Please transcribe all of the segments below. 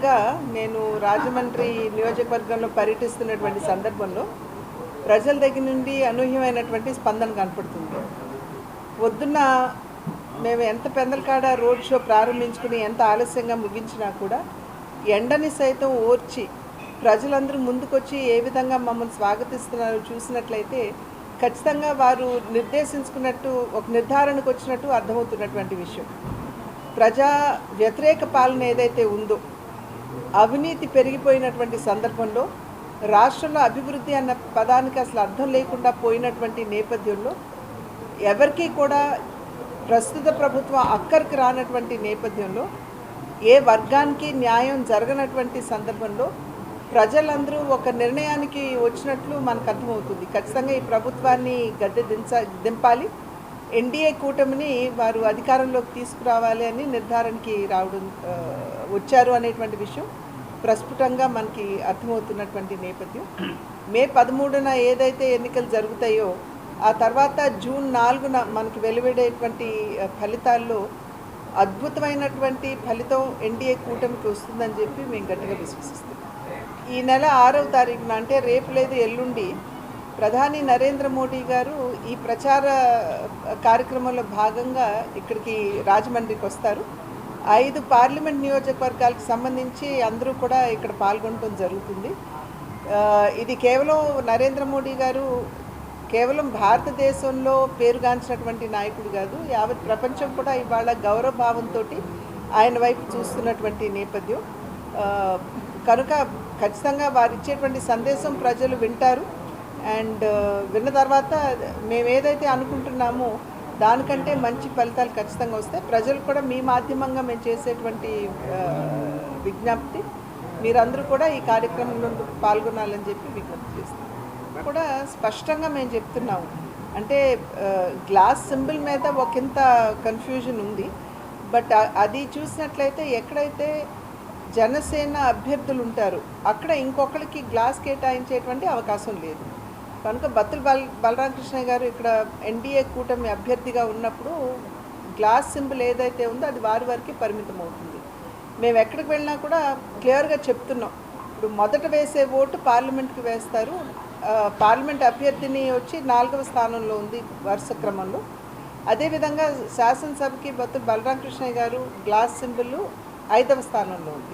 ఎమ్మెల్యేగా నేను రాజమండ్రి నియోజకవర్గంలో పర్యటిస్తున్నటువంటి సందర్భంలో ప్రజల దగ్గర నుండి అనూహ్యమైనటువంటి స్పందన కనపడుతుంది. పొద్దున్న మేము ఎంత పెందలకాడ రోడ్ షో ప్రారంభించుకుని ఎంత ఆలస్యంగా ముగించినా కూడా ఎండని సైతం ఓర్చి ప్రజలందరూ ముందుకొచ్చి ఏ విధంగా మమ్మల్ని స్వాగతిస్తున్నారో చూసినట్లయితే ఖచ్చితంగా వారు నిర్దేశించుకున్నట్టు ఒక నిర్ధారణకు వచ్చినట్టు అర్థమవుతున్నటువంటి విషయం. ప్రజా వ్యతిరేక పాలన ఏదైతే ఉందో, అవినీతి పెరిగిపోయినటువంటి సందర్భంలో రాష్ట్రంలో అభివృద్ధి అన్న పదానికి అసలు అర్థం లేకుండా పోయినటువంటి నేపథ్యంలో ఎవరికీ కూడా ప్రస్తుత ప్రభుత్వం అక్కడికి రానటువంటి నేపథ్యంలో ఏ వర్గానికి న్యాయం జరగనటువంటి సందర్భంలో ప్రజలందరూ ఒక నిర్ణయానికి వచ్చినట్లు మనకు అర్థమవుతుంది. ఖచ్చితంగా ఈ ప్రభుత్వాన్ని గద్దె దింపాలి, ఎన్డీఏ కూటమిని వారు అధికారంలోకి తీసుకురావాలి అని నిర్ధారణకి వచ్చారు అనేటువంటి విషయం ప్రస్ఫుటంగా మనకి అర్థమవుతున్నటువంటి నేపథ్యం. మే 13న ఏదైతే ఎన్నికలు జరుగుతాయో ఆ తర్వాత జూన్ 4న మనకి వెలువడేటువంటి ఫలితాల్లో అద్భుతమైనటువంటి ఫలితం ఎన్డీఏ కూటమికి వస్తుందని చెప్పి మేము గట్టిగా విశ్వసిస్తున్నాం. ఈ నెల 6వ తారీఖున అంటే రేపు లేదు ఎల్లుండి ప్రధాని నరేంద్ర మోడీ గారు ఈ ప్రచార కార్యక్రమంలో భాగంగా ఇక్కడికి రాజమండ్రికి వస్తారు. 5 పార్లమెంట్ నియోజకవర్గాలకు సంబంధించి అందరూ కూడా ఇక్కడ పాల్గొనడం జరుగుతుంది. ఇది కేవలం నరేంద్ర మోడీ గారు కేవలం భారతదేశంలో పేరుగాంచినటువంటి నాయకుడు కాదు, యావత్ ప్రపంచం కూడా ఇవాళ గౌరవభావంతో ఆయన వైపు చూస్తున్నటువంటి నేపథ్యం. కనుక ఖచ్చితంగా వారు ఇచ్చేటువంటి సందేశం ప్రజలు వింటారు. అండ్ విన్న తర్వాత మేము ఏదైతే అనుకుంటున్నామో దానికంటే మంచి ఫలితాలు ఖచ్చితంగా వస్తాయి. ప్రజలు కూడా మీ మాధ్యమంగా మేము చేసేటువంటి విజ్ఞప్తి, మీరందరూ కూడా ఈ కార్యక్రమంలో పాల్గొనాలని చెప్పి విజ్ఞప్తి చేస్తాం. కూడా స్పష్టంగా మేము చెప్తున్నాము. అంటే గ్లాస్ సింబల్ మీద ఒకంత కన్ఫ్యూజన్ ఉంది. బట్ అది చూసినట్లయితే ఎక్కడైతే జనసేన అభ్యర్థులు ఉంటారో అక్కడ ఇంకొకరికి గ్లాస్ కేటాయించేటువంటి అవకాశం లేదు. కనుక బత్తుల బలరామకృష్ణ గారు ఇక్కడ ఎన్డీఏ కూటమి అభ్యర్థిగా ఉన్నప్పుడు గ్లాస్ సింబల్ ఏదైతే ఉందో అది వారి వరకు పరిమితం అవుతుంది. మేము ఎక్కడికి వెళ్ళినా కూడా క్లియర్గా చెప్తున్నాం. ఇప్పుడు మొదట వేసే ఓటు పార్లమెంట్కి వేస్తారు. పార్లమెంట్ అభ్యర్థిని వచ్చి 4వ స్థానంలో ఉంది వరుస క్రమంలో. అదేవిధంగా శాసనసభకి బత్తుల బలరామకృష్ణ గారు గ్లాస్ సింబల్ 5వ స్థానంలో ఉంది.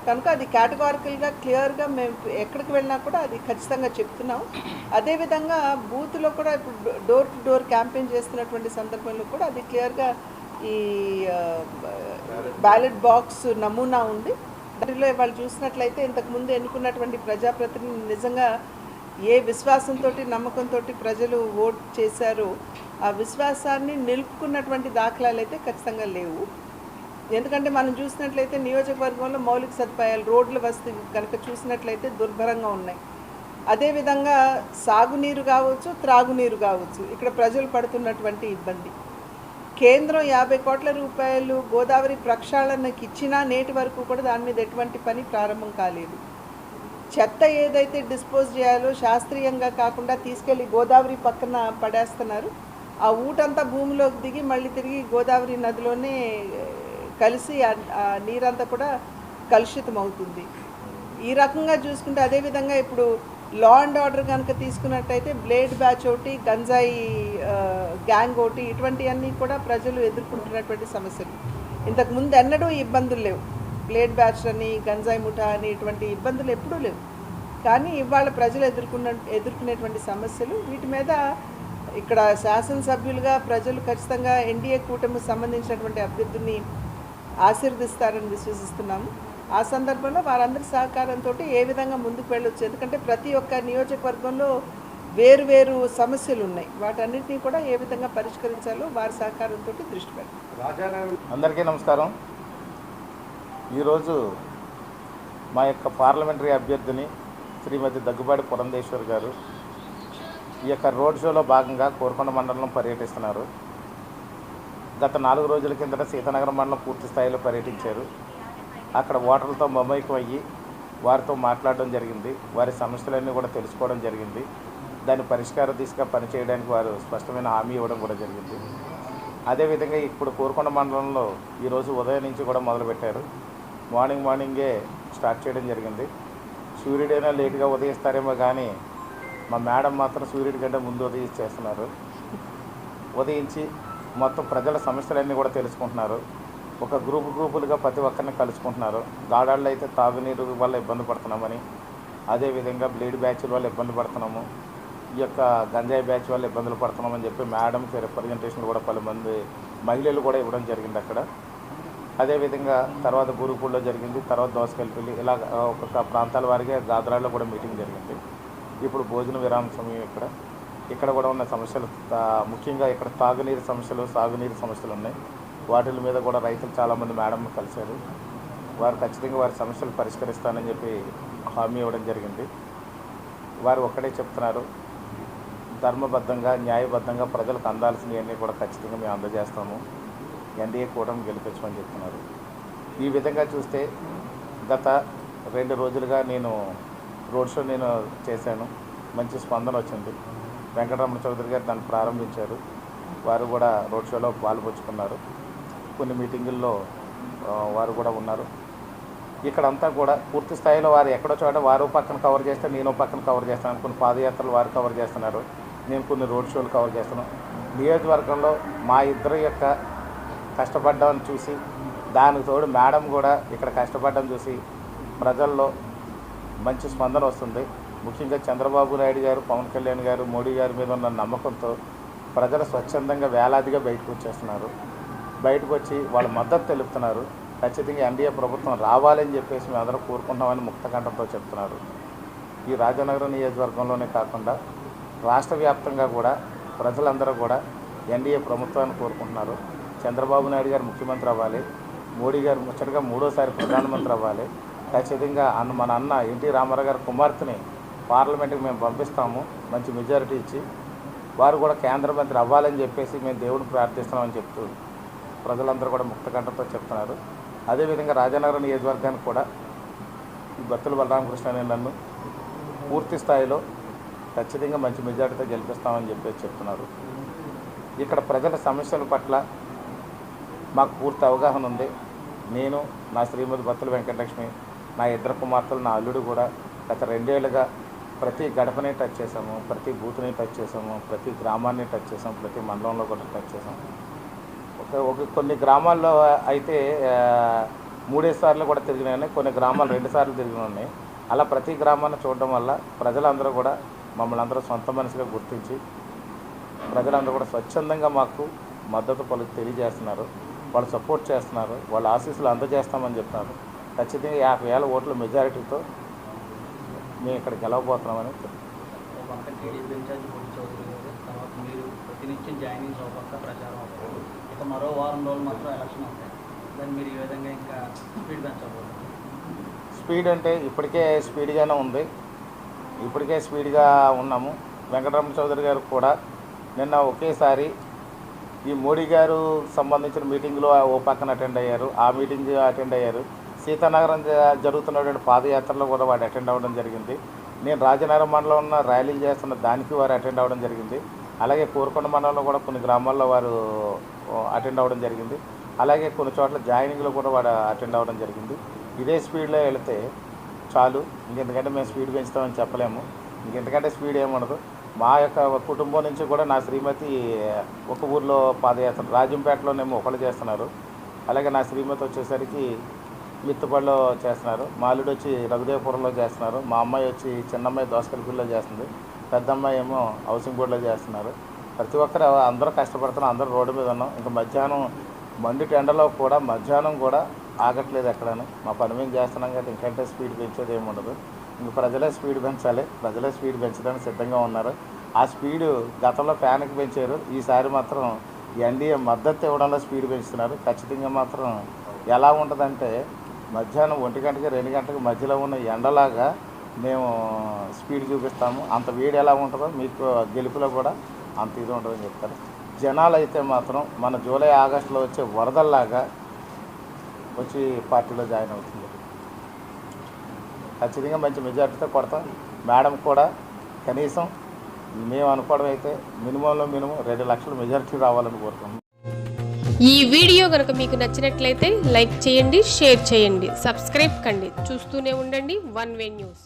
కనుక అది కేటగారికల్గా క్లియర్గా మేము ఎక్కడికి వెళ్ళినా కూడా అది ఖచ్చితంగా చెప్తున్నాం. అదేవిధంగా బూత్లో కూడా ఇప్పుడు డోర్ టు డోర్ క్యాంపెయిన్ చేస్తున్నటువంటి సందర్భంలో కూడా అది క్లియర్గా ఈ బ్యాలెట్ బాక్స్ నమూనా ఉంది. దానిలో వాళ్ళు చూసినట్లయితే ఇంతకుముందు ఎన్నుకున్నటువంటి ప్రజాప్రతినిధులు నిజంగా ఏ విశ్వాసంతో నమ్మకంతో ప్రజలు ఓట్ చేశారో ఆ విశ్వాసాన్ని నిలుపుకున్నటువంటి దాఖలాలు అయితే ఖచ్చితంగా లేవు. ఎందుకంటే మనం చూసినట్లయితే నియోజకవర్గంలో మౌలిక సదుపాయాలు, రోడ్ల వసతి కనుక చూసినట్లయితే దుర్భరంగా ఉన్నాయి. అదేవిధంగా సాగునీరు కావచ్చు, త్రాగునీరు కావచ్చు, ఇక్కడ ప్రజలు పడుతున్నటువంటి ఇబ్బంది. కేంద్రం 50 కోట్ల రూపాయలు గోదావరి ప్రక్షాళనకి ఇచ్చినా నేటి వరకు కూడా దాని మీద ఎటువంటి పని ప్రారంభం కాలేదు. చెత్త ఏదైతే డిస్పోజ్ చేయాలో శాస్త్రీయంగా కాకుండా తీసుకెళ్ళి గోదావరి పక్కన పడేస్తున్నారు. ఆ ఊటంతా భూమిలోకి దిగి మళ్ళీ తిరిగి గోదావరి నదిలోనే కలిసి ఆ నీరంతా కూడా కలుషితం అవుతుంది. ఈ రకంగా చూసుకుంటే అదేవిధంగా ఇప్పుడు లా అండ్ ఆర్డర్ కనుక తీసుకున్నట్టయితే బ్లేడ్ బ్యాచ్ ఒకటి, గంజాయి గ్యాంగ్ ఒకటి, ఇటువంటివన్నీ కూడా ప్రజలు ఎదుర్కొంటున్నటువంటి సమస్యలు. ఇంతకుముందు ఎన్నడూ ఇబ్బందులు లేవు. బ్లేడ్ బ్యాచ్ అని, గంజాయి ముఠా అని ఇటువంటి ఇబ్బందులు ఎప్పుడూ లేవు. కానీ ఇవాళ ప్రజలు ఎదుర్కొనేటువంటి సమస్యలు, వీటి మీద ఇక్కడ శాసనసభ్యులుగా ప్రజలు ఖచ్చితంగా ఎన్డీఏ కూటమికి సంబంధించినటువంటి అభ్యర్థుల్ని ఆశీర్వదిస్తారని విశ్వసిస్తున్నాము. ఆ సందర్భంలో వారందరి సహకారంతో ఏ విధంగా ముందుకు వెళ్ళొచ్చు. ఎందుకంటే ప్రతి ఒక్క నియోజకవర్గంలో వేరు సమస్యలు ఉన్నాయి. వాటన్నిటినీ కూడా ఏ విధంగా పరిష్కరించాలో వారి సహకారంతో దృష్టి పెట్టారు. అందరికీ నమస్కారం. ఈరోజు మా యొక్క పార్లమెంటరీ అభ్యర్థిని శ్రీమతి దగ్గుబాటి పురంధేశ్వరి గారు ఈ యొక్క రోడ్ షోలో భాగంగా కోరుకొండ మండలంలో పర్యటిస్తున్నారు. గత 4 రోజుల కిందట సీతానగరం మండలం పూర్తి స్థాయిలో పర్యటించారు. అక్కడ ఓటర్లతో మమైకం అయ్యి వారితో మాట్లాడడం జరిగింది. వారి సమస్యలన్నీ కూడా తెలుసుకోవడం జరిగింది. దాని పరిష్కార దిశగా పనిచేయడానికి వారు స్పష్టమైన హామీ ఇవ్వడం కూడా జరిగింది. అదేవిధంగా ఇప్పుడు కోరుకొండ మండలంలో ఈరోజు ఉదయం నుంచి కూడా మొదలుపెట్టారు. మార్నింగే స్టార్ట్ చేయడం జరిగింది. సూర్యుడైనా లేటుగా ఉదయిస్తారేమో కానీ మా మేడం మాత్రం సూర్యుడి కంటే ముందు ఉదయించేస్తున్నారు. ఉదయించి మొత్తం ప్రజల సమస్యలన్నీ కూడా తెలుసుకుంటున్నారు. ఒక గ్రూపులుగా ప్రతి ఒక్కరిని కలుసుకుంటున్నారు. గాడాళ్ళు అయితే తాగునీరు వల్ల ఇబ్బంది పడుతున్నామని, అదేవిధంగా బ్లీడ్ బ్యాచ్ల వల్ల ఇబ్బంది పడుతున్నాము, ఈ యొక్క గంజాయి బ్యాచ్ వల్ల ఇబ్బందులు పడుతున్నామని చెప్పి మేడంకి రిప్రజెంటేషన్ కూడా పలుమంది మహిళలు కూడా ఇవ్వడం జరిగింది అక్కడ. అదేవిధంగా తర్వాత గురుపూడిలో జరిగింది, తర్వాత దోసకెళ్ళి ఇలా ఒక్కొక్క ప్రాంతాల వారిగా గాదరాల్లో కూడా మీటింగ్ జరిగింది. ఇప్పుడు భోజన విరామ సమయం ఇక్కడ కూడా ఉన్న సమస్యలు ముఖ్యంగా ఇక్కడ తాగునీరు సమస్యలు, సాగునీరు సమస్యలు ఉన్నాయి. వాటి మీద కూడా రైతులు చాలామంది మేడంను కలిశారు. వారు ఖచ్చితంగా వారి సమస్యలు పరిష్కరిస్తానని చెప్పి హామీ ఇవ్వడం జరిగింది. వారు ఒక్కడే చెప్తున్నారు, ధర్మబద్ధంగా న్యాయబద్ధంగా ప్రజలకు అందాల్సినవన్నీ కూడా ఖచ్చితంగా మేము అందజేస్తాము, ఎన్డీఏ కూటమి గెలిపించమని చెప్తున్నారు. ఈ విధంగా చూస్తే గత 2 రోజులుగా నేను రోడ్ షో చేశాను. మంచి స్పందన వచ్చింది. వెంకటరమణ చౌదరి గారు దాన్ని ప్రారంభించారు. వారు కూడా రోడ్ షోలో పాల్పంచుకున్నారు. కొన్ని మీటింగుల్లో వారు కూడా ఉన్నారు. ఇక్కడంతా కూడా పూర్తి స్థాయిలో వారు ఎక్కడో చోట వారు పక్కన కవర్ చేస్తే నేను పక్కన కవర్ చేస్తాను. కొన్ని పాదయాత్రలు వారు కవర్ చేస్తున్నారు, నేను కొన్ని రోడ్ షోలు కవర్ చేస్తున్నాను. నియోజకవర్గంలో మా ఇద్దరి యొక్క కష్టపడ్డామని చూసి, దానికి తోడు మేడం కూడా ఇక్కడ కష్టపడ్డం చూసి ప్రజల్లో మంచి స్పందన వస్తుంది. ముఖ్యంగా చంద్రబాబు నాయుడు గారు, పవన్ కళ్యాణ్ గారు, మోడీ గారి మీద ఉన్న నమ్మకంతో ప్రజలు స్వచ్ఛందంగా వేలాదిగా బయటకు వచ్చేస్తున్నారు. బయటకు వచ్చి వాళ్ళ మద్దతు తెలుపుతున్నారు. ఖచ్చితంగా ఎన్డీఏ ప్రభుత్వం రావాలని చెప్పేసి మేము అందరూ కోరుకుంటామని ముక్తకంఠంతో చెప్తున్నారు. ఈ రాజనగరం నియోజకవర్గంలోనే కాకుండా రాష్ట్ర వ్యాప్తంగా కూడా ప్రజలందరూ కూడా ఎన్డీఏ ప్రభుత్వాన్ని కోరుకుంటున్నారు. చంద్రబాబు నాయుడు గారు ముఖ్యమంత్రి అవ్వాలి, మోడీ గారు ముచ్చటగా 3వ ప్రధానమంత్రి అవ్వాలి. ఖచ్చితంగా మన అన్న ఎన్టీ రామారావు గారి కుమార్తెని పార్లమెంట్కి మేము పంపిస్తాము మంచి మెజారిటీ ఇచ్చి. వారు కూడా కేంద్ర మంత్రి అవ్వాలని చెప్పేసి మేము దేవుడిని ప్రార్థిస్తున్నామని చెప్తూ ప్రజలందరూ కూడా ముక్తకంఠంతో చెప్తున్నారు. అదేవిధంగా రాజనగరం నియోజకవర్గానికి కూడా ఈ బత్తుల బలరామకృష్ణ అనే నన్ను పూర్తి స్థాయిలో ఖచ్చితంగా మంచి మెజారిటీతో గెలిపిస్తామని చెప్పేసి చెప్తున్నారు. ఇక్కడ ప్రజల సమస్యల పట్ల మాకు పూర్తి అవగాహన ఉంది. నేను, నా శ్రీమతి బత్తుల వెంకటలక్ష్మి, నా 2 కుమార్తెలు, నా అల్లుడు కూడా గత 2 ఏళ్ళుగా ప్రతి గడపని టచ్ చేసాము, ప్రతి బూత్ని టచ్ చేసాము, ప్రతి గ్రామాన్ని టచ్ చేసాము, ప్రతి మండలంలో కూడా టచ్ చేసాము. కొన్ని గ్రామాల్లో అయితే 3 సార్లు కూడా తిరిగినాయి, కొన్ని గ్రామాలు 2 సార్లు తిరిగి ఉన్నాయి. అలా ప్రతి గ్రామాన్ని చూడడం వల్ల ప్రజలందరూ కూడా మమ్మల్ని అందరూ సొంత మనిషిగా గుర్తించి ప్రజలందరూ కూడా స్వచ్ఛందంగా మాకు మద్దతు పలుకు తెలియజేస్తున్నారు. వాళ్ళు సపోర్ట్ చేస్తున్నారు, వాళ్ళ ఆశీస్సులు అందజేస్తామని చెప్తున్నారు. ఖచ్చితంగా 50,000 ఓట్ల మెజారిటీతో మేము ఇక్కడ గెలవబోతున్నామని మరో వారం రోజులు మాత్రం ఎలక్షన్ అవుతాయి. దాన్ని మీరు ఈ విధంగా ఇంకా స్పీడ్ పెంచబోతున్నారు. స్పీడ్ అంటే ఇప్పటికే స్పీడ్గానే ఉంది, ఇప్పటికే స్పీడ్గా ఉన్నాము. వెంకటరమణ చౌదరి గారు కూడా నిన్న ఒకేసారి ఈ మోడీ గారు సంబంధించిన మీటింగ్లో ఓ పక్కన అటెండ్ అయ్యారు, ఆ మీటింగ్ అటెండ్ అయ్యారు. సీతానగరం జరుగుతున్నటువంటి పాదయాత్రలో కూడా వాడు అటెండ్ అవ్వడం జరిగింది. నేను రాజనగరం మండలం ఉన్న ర్యాలీలు చేస్తున్న దానికి వారు అటెండ్ అవ్వడం జరిగింది. అలాగే కోరుకొండ మండలంలో కూడా కొన్ని గ్రామాల్లో వారు అటెండ్ అవ్వడం జరిగింది. అలాగే కొన్ని చోట్ల జాయినింగ్లో కూడా వాడు అటెండ్ అవ్వడం జరిగింది. ఇదే స్పీడ్లో వెళితే చాలు, ఇంకెందుకంటే మేము స్పీడ్ పెంచుతామని చెప్పలేము. ఇంకెందుకంటే స్పీడ్ ఏముండదు. మా యొక్క కుటుంబం నుంచి కూడా నా శ్రీమతి ఒక ఊర్లో పాదయాత్ర రాజంపేటలోనేమో ఒకళ్ళు చేస్తున్నారు. అలాగే నా శ్రీమతి వచ్చేసరికి మిత్తుపల్లిలో చేస్తున్నారు, మా అల్లుడు వచ్చి రఘుదేవపురంలో చేస్తున్నారు, మా అమ్మాయి వచ్చి చిన్నమ్మాయి దోసకల్పల్లిలో చేస్తుంది, పెద్ద అమ్మాయి ఏమో హౌసింగ్ బోర్డులో చేస్తున్నారు. ప్రతి ఒక్కరు అందరూ కష్టపడుతున్నాం, అందరూ రోడ్డు మీద ఉన్నాం. ఇంకా మధ్యాహ్నం మండి టెండలో కూడా మధ్యాహ్నం కూడా ఆగట్లేదు ఎక్కడని. మా పని మేము చేస్తున్నాం కాబట్టి ఇంకంటే స్పీడ్ పెంచేది ఏమి ఉండదు. ఇంక ప్రజలే స్పీడ్ పెంచాలి, ప్రజలే స్పీడ్ పెంచడానికి సిద్ధంగా ఉన్నారు. ఆ స్పీడు గతంలో ఫ్యాన్కి పెంచారు, ఈసారి మాత్రం ఎన్డీఏ మద్దతు ఇవ్వడంలో స్పీడ్ పెంచుతున్నారు. ఖచ్చితంగా మాత్రం ఎలా ఉంటుందంటే మధ్యాహ్నం 1 గంటకి 2 గంటలకు మధ్యలో ఉన్న ఎండలాగా మేము స్పీడ్ చూపిస్తాము. అంత వేడి ఎలా ఉంటుందో మీకు గెలుపులో కూడా అంత ఇది ఉంటుందని చెప్తారు. జనాలు అయితే మాత్రం మన జూలై ఆగస్టులో వచ్చే వరదల్లాగా వచ్చి పార్టీలో జాయిన్ అవుతుంది. ఖచ్చితంగా మంచి మెజార్టీతో కొడతాం. మేడం కూడా కనీసం మేము అనుకోవడం అయితే మినిమంలో మినిమం 2 లక్షల మెజారిటీ రావాలని కోరుకుంటున్నాం. ఈ వీడియో కనుక మీకు నచ్చినట్లయితే లైక్ చేయండి, షేర్ చేయండి, సబ్స్క్రైబ్ కండి. చూస్తూనే ఉండండి వన్ వే న్యూస్.